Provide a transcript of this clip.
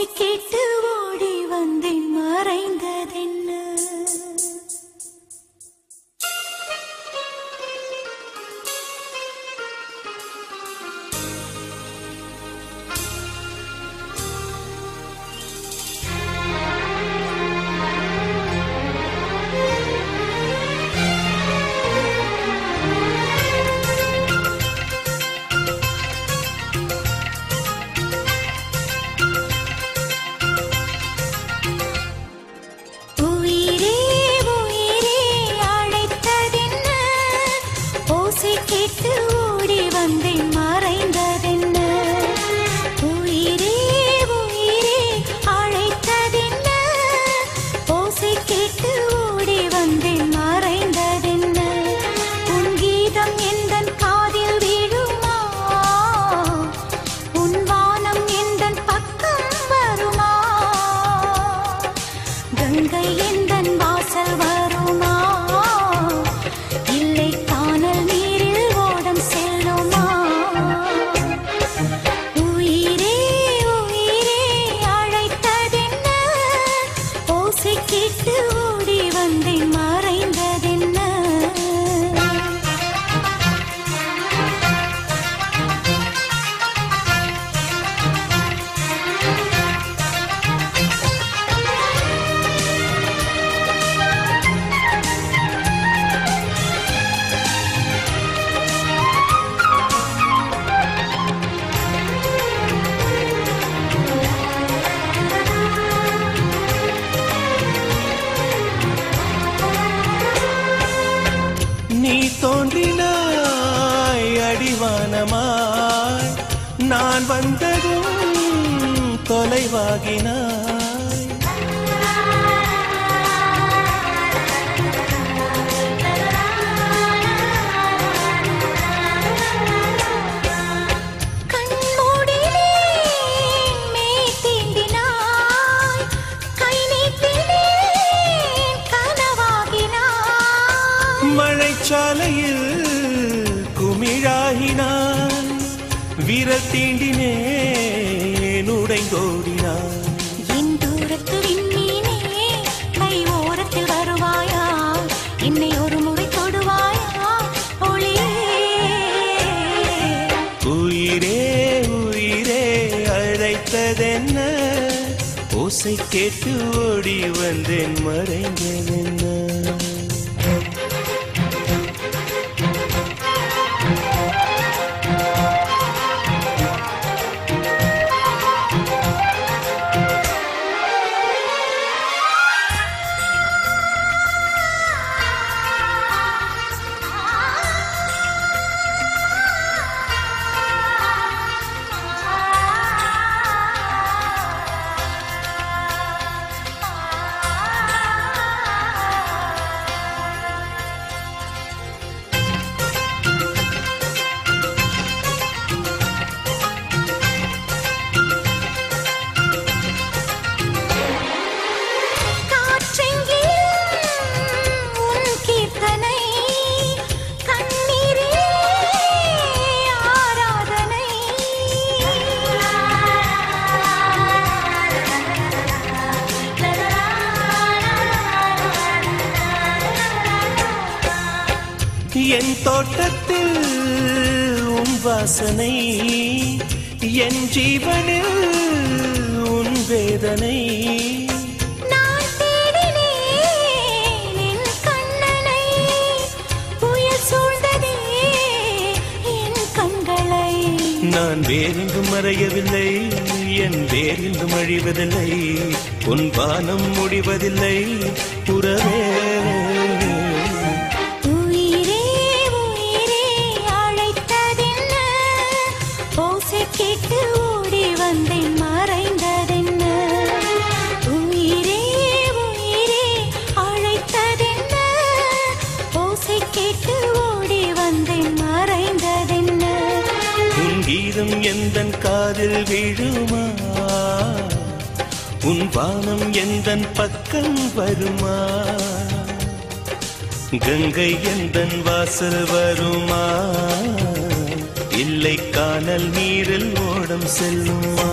ஓசை கேட்டு ஓடி வந்தேன் மறைந்ததென்ன. நீ தோன்றினாய் அடிவானமாய், நான் வந்ததும் தொலைவாகினாய். மழைச்சாலையில் குமிழாகினான், விரல் தீண்டினேன் உடைந்தோடினான். என் தூரத்து விண்மீனே, கை ஓரத்தில் வருவாயா, என்னை ஒரு முறை தொடுவாயா ஒளியே. உயிரே உயிரே அழைத்ததென்ன, ஓசை கேட்டு ஓடி வந்தேன் மறைந்ததென்ன. என் தோட்டத்தில் உன் வாசனை, என் ஜீவனில் உன் வேதனை. நான் தேடினேன் என் கண்ணனை, புயல் சூழ்ந்ததே என் கண்களை. நான் வேறெங்கும் மறையவில்லை, என் வேறெங்கும் அழிவதில்லை, உன் வானம் முடிவதில்லை உறவே. கேட்டு ஓடி வந்தேன் மறைந்ததென்ன. உயிரே உயிரே அழைத்ததென்ன, ஓசை கேட்டு ஓடி வந்தேன் மறைந்ததென்ன. உன் கீதம் எந்தன் காதில் விழுமா, உன் வானம் எந்தன் பக்கம் வருமா, கங்கை எந்தன் வாசல் வருமா, இல்லை கானல் நீரில் ஓடம் செல்லுமா.